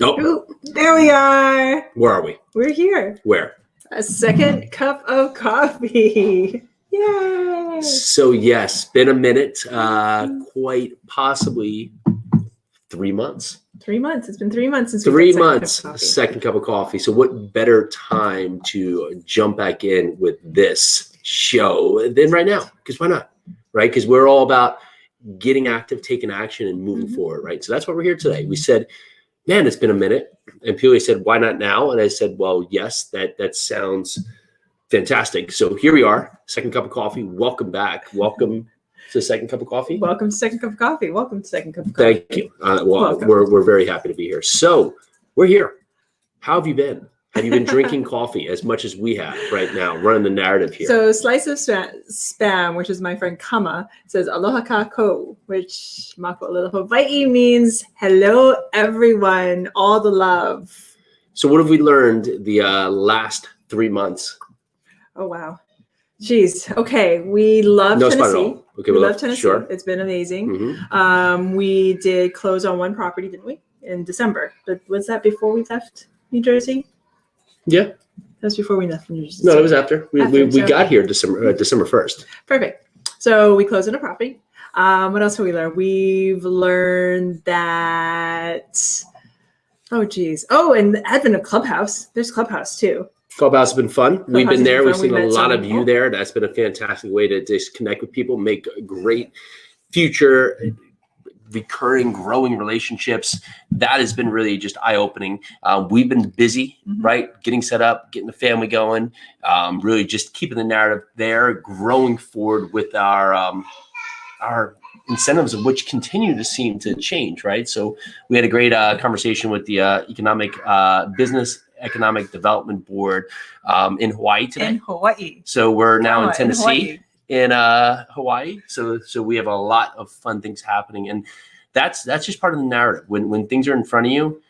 Nope. Ooh, there we are. Where are we? We're here. Where? A second cup of coffee. Yay. So yes, been a minute, quite possibly 3 months. 3 months. It's been 3 months since 3 we did months, second cup of coffee. So what better time to jump back in with this show than right now? Because why not? Right? Because we're all about getting active, taking action, and moving forward, right? So that's why we're here today. We said, man, it's been a minute. And Peely said, why not now? And I said, well, yes, that sounds fantastic. So here we are, second cup of coffee. Welcome back. Welcome to Second Cup of Coffee. Welcome to Second Cup of Coffee. Welcome to Second Cup of Coffee. Thank you. We're very happy to be here. So we're here. How have you been? Have you been drinking coffee as much as we have right now, running the narrative here? So Slice of Spam, which is my friend Kama, says Aloha Kako, which Mako Aloha Hawaii means hello, everyone, all the love. So what have we learned the last 3 months? Oh, wow. Jeez. Okay. We love Tennessee. Okay, we love Tennessee. Sure. It's been amazing. Mm-hmm. We did close on one property, didn't we? In December. But was that before we left New Jersey? Yeah. That was before we left New Jersey. No, it was after. We got here December 1st. Perfect. So we closed on a property. What else have we learned? We've learned that, oh, geez. Oh, and the advent of Clubhouse. There's Clubhouse, too. Clubhouse has been fun. We've been there. We've seen a lot of you there. That's been a fantastic way to just connect with people, make great future recurring, growing relationships. That has been really just eye-opening. We've been busy, right? Getting set up, getting the family going, really just keeping the narrative there, growing forward with our incentives, of which continue to seem to change, right? So we had a great conversation with the Economic Development Board in Hawaii today. In Hawaii. So we're now in Tennessee. In Hawaii. So we have a lot of fun things happening. And that's just part of the narrative. When things are in front of you,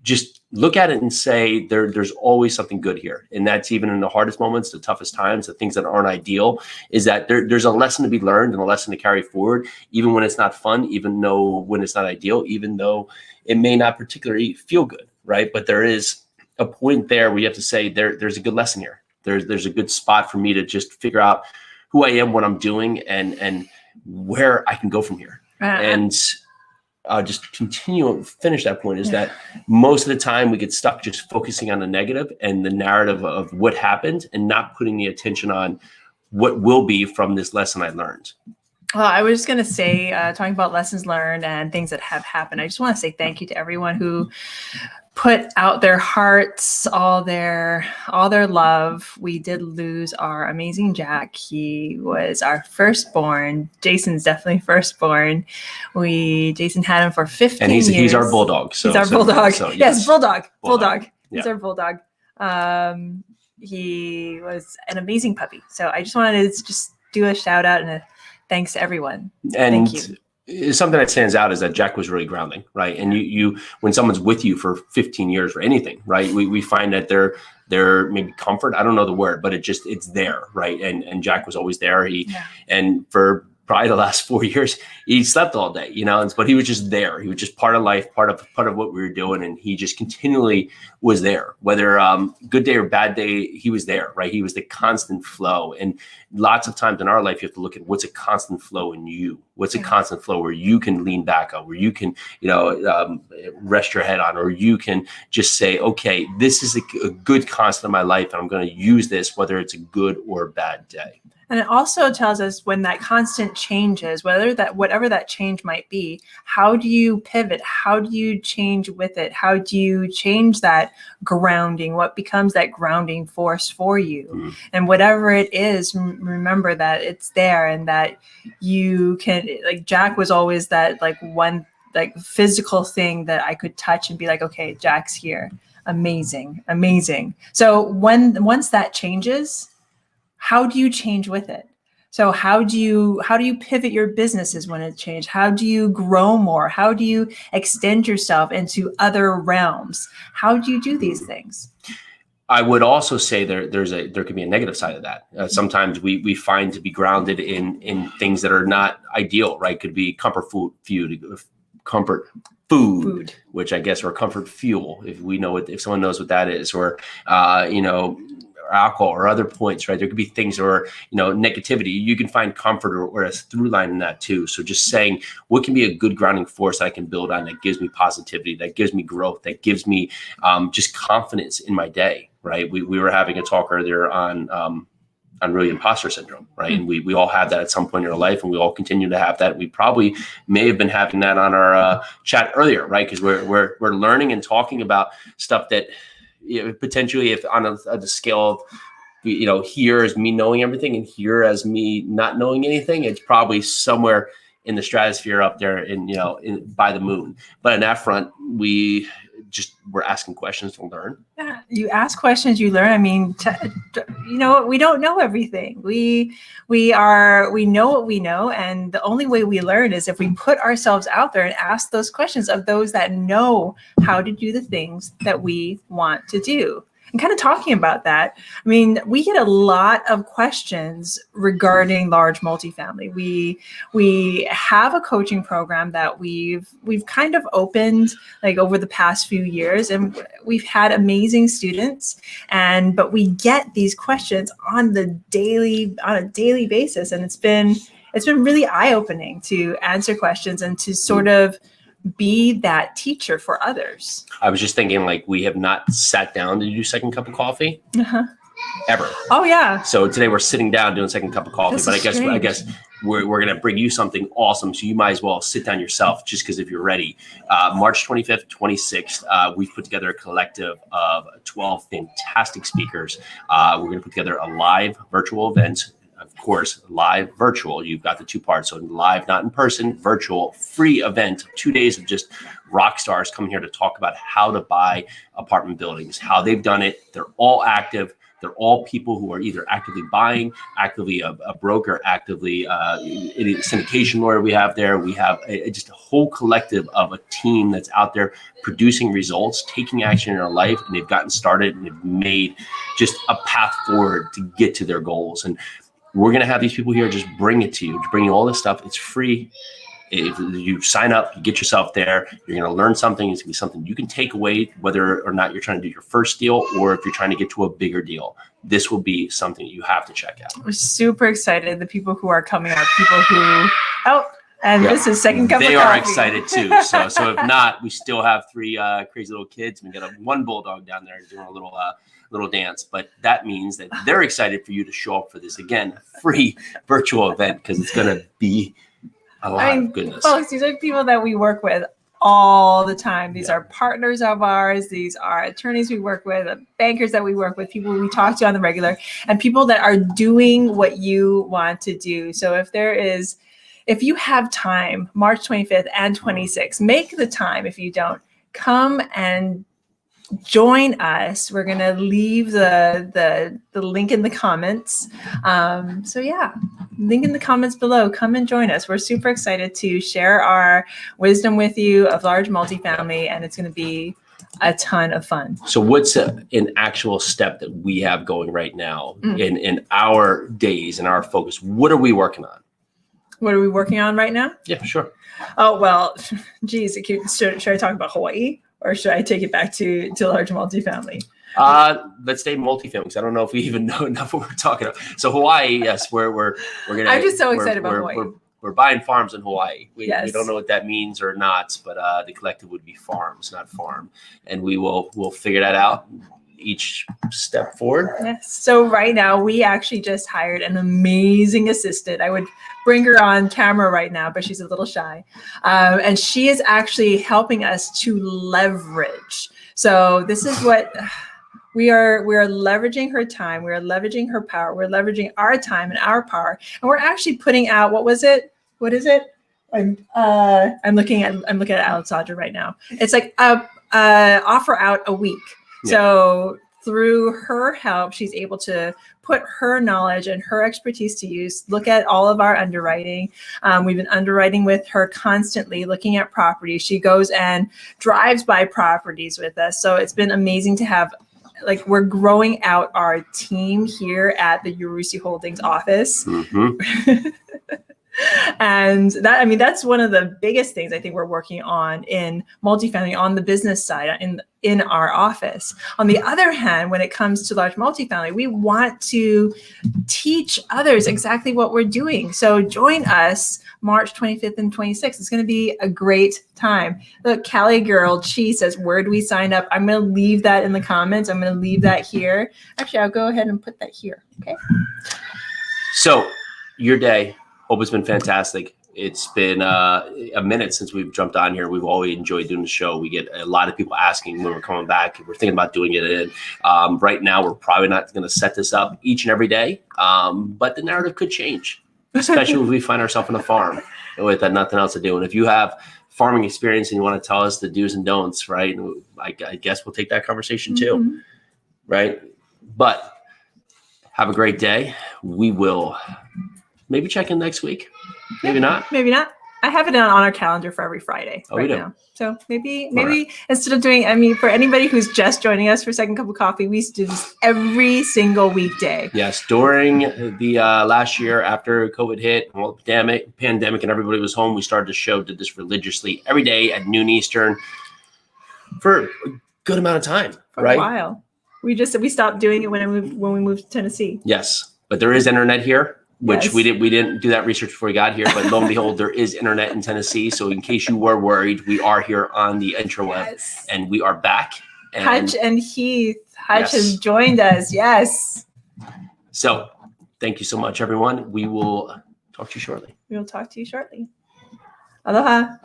just look at it and say there's always something good here. And that's even in the hardest moments, the toughest times, the things that aren't ideal, is that there's a lesson to be learned and a lesson to carry forward, even when it's not fun, even though when it's not ideal, even though it may not particularly feel good, right? But there is a point there where you have to say there's a good lesson here. There's a good spot for me to just figure out who I am, what I'm doing, and where I can go from here. And just finish that point is that most of the time we get stuck just focusing on the negative and the narrative of what happened and not putting the attention on what will be from this lesson I learned. Well, I was just going to say, talking about lessons learned and things that have happened, I just want to say thank you to everyone who put out their hearts, all their love. We did lose our amazing Jack. He was our firstborn. Jason's definitely firstborn. Jason had him for 15 years. And he's our bulldog. He's our bulldog. Yes, bulldog. Yeah. He's our bulldog. He was an amazing puppy. So I just wanted to just do a shout out and a thanks to everyone. And thank you. Something that stands out is that Jack was really grounding, right? And you when someone's with you for 15 years or anything, right? We find that they're maybe comfort. I don't know the word, but it's there, right? And Jack was always there. And for probably the last 4 years, he slept all day, but he was just there. He was just part of life, part of what we were doing. And he just continually was there, whether good day or bad day, he was there, right? He was the constant flow. And lots of times in our life, you have to look at what's a constant flow in you. What's a constant flow where you can lean back on, where you can, rest your head on, or you can just say, okay, this is a good constant in my life. And I'm going to use this, whether it's a good or a bad day. And it also tells us when that constant changes, whatever that change might be, how do you pivot? How do you change with it? How do you change that grounding? What becomes that grounding force for you? Mm. And whatever it is, remember that it's there and that you can, like Jack was always that one physical thing that I could touch and be like, okay, Jack's here. Amazing. So once that changes, how do you change with it? So how do you pivot your businesses when it changes? How do you grow more? How do you extend yourself into other realms? How do you do these things? I would also say there could be a negative side of that. Sometimes we find to be grounded in things that are not ideal, right? Could be comfort food, comfort food, which I guess, or comfort fuel, if someone knows what that is, or, or alcohol or other points, right? There could be things, or, negativity. You can find comfort or a through line in that too. So just saying, what can be a good grounding force I can build on that gives me positivity, that gives me growth, that gives me just confidence in my day, right? We were having a talk earlier on really imposter syndrome, right? And we all have that at some point in our life, and we all continue to have that. We probably may have been having that on our chat earlier, right? Because we're learning and talking about stuff that potentially, if on a scale of, here is me knowing everything and here as me not knowing anything, it's probably somewhere in the stratosphere up there by the moon. But on that front, we're asking questions to learn. Yeah, you ask questions, you learn. I mean, we don't know everything. We know what we know, and the only way we learn is if we put ourselves out there and ask those questions of those that know how to do the things that we want to do. And kind of talking about that, I mean, we get a lot of questions regarding large multifamily. We have a coaching program that we've kind of opened like over the past few years, and we've had amazing students. But we get these questions on a daily basis, and it's been really eye-opening to answer questions and to sort of be that teacher for others. I was just thinking, like, we have not sat down to do second cup of coffee ever. Oh yeah. So today we're sitting down doing second cup of coffee, but I guess we're going to bring you something awesome. So you might as well sit down yourself, just because if you're ready. March 25th, 26th, we've put together a collective of 12 fantastic speakers. We're going to put together a live virtual event. Of course, live, virtual. You've got the two parts. So live, not in person, virtual, free event, 2 days of just rock stars coming here to talk about how to buy apartment buildings, how they've done it. They're all active. They're all people who are either actively buying, actively a broker, actively a syndication lawyer we have there. We have just a whole collective of a team that's out there producing results, taking action in our life, and they've gotten started and they've made just a path forward to get to their goals. And we're going to have these people here just bring it to you, bring you all this stuff. It's free. If you sign up, you get yourself there, you're going to learn something. It's going to be something you can take away, whether or not you're trying to do your first deal or if you're trying to get to a bigger deal. This will be something you have to check out. We're super excited. The people who are coming are people who, this is second cup of coffee. They are excited too. So if not, we still have three crazy little kids. We got one bulldog down there doing a little dance, but that means that they're excited for you to show up for this, again, free virtual event, because it's going to be a lot of goodness. Folks, these are people that we work with all the time. These are partners of ours. These are attorneys we work with, bankers that we work with, people we talk to on the regular, and people that are doing what you want to do. So if you have time, March 25th and 26th, make the time. If you don't, come and join us. We're going to leave the link in the comments. Link in the comments below. Come and join us. We're super excited to share our wisdom with you of large multifamily, and it's going to be a ton of fun. So what's an actual step that we have going right now in our days and our focus? What are we working on? What are we working on right now? Yeah, sure. Oh, well, geez, should I talk about Hawaii? Or should I take it back to large multifamily? Let's stay multifamily, because I don't know if we even know enough what we're talking about. So Hawaii, yes, we're gonna. I'm just so excited about Hawaii. We're buying farms in Hawaii. We Yes. don't know what that means or not, but the collective would be farms, not farm, and we'll figure that out each step forward. Yes. So right now we actually just hired an amazing assistant. I would bring her on camera right now, but she's a little shy. And she is actually helping us to leverage. So this is what we are leveraging her time. We are leveraging her power. We're leveraging our time and our power. And we're actually putting out, what is it? I'm looking at Alexandra right now. It's like offer out a week. Yeah. So through her help, she's able to put her knowledge and her expertise to use, look at all of our underwriting. We've been underwriting with her constantly, looking at properties. She goes and drives by properties with us. So it's been amazing to have, we're growing out our team here at the Urusi Holdings office. Mm-hmm. And that, I mean, that's one of the biggest things I think we're working on in multifamily on the business side in our office. On the other hand, when it comes to large multifamily, we want to teach others exactly what we're doing. So join us March 25th and 26th. It's going to be a great time. Look, Cali Girl, she says, where do we sign up? I'm going to leave that in the comments. I'm going to leave that here. Actually, I'll go ahead and put that here. Okay. So your day, hope it's been fantastic. It's been a minute since we've jumped on here. We've always enjoyed doing the show. We get a lot of people asking when we're coming back. We're thinking about doing it. Right now, we're probably not going to set this up each and every day, but the narrative could change, especially if we find ourselves on a farm with nothing else to do. And if you have farming experience and you want to tell us the do's and don'ts, right, I guess we'll take that conversation too, right? But have a great day. We will maybe check in next week. Maybe not. Maybe not. I have it on our calendar for every Friday we do. now. So maybe instead of doing, I mean, for anybody who's just joining us for Second Cup of Coffee, we used to do this every single weekday. Yes, during the last year after COVID hit, well, pandemic, and everybody was home, we started the show, did this religiously every day at noon Eastern for a good amount of time. For a while. We stopped doing it when we moved to Tennessee. Yes, but there is internet here. Which Yes. we didn't do that research before we got here, but lo and behold, there is internet in Tennessee. So in case you were worried, we are here on the interweb, and we are back. And Hutch and Heath. Hutch Yes. has joined us. Yes. So thank you so much, everyone. We will talk to you shortly. We will talk to you shortly. Aloha.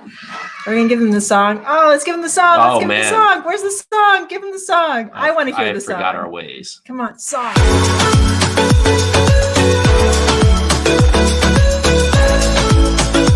We're gonna give them the song. Oh, let's give them the song. Let's give them the song. Where's the song? Give them the song. I want to hear the song. I forgot our ways. Come on, song.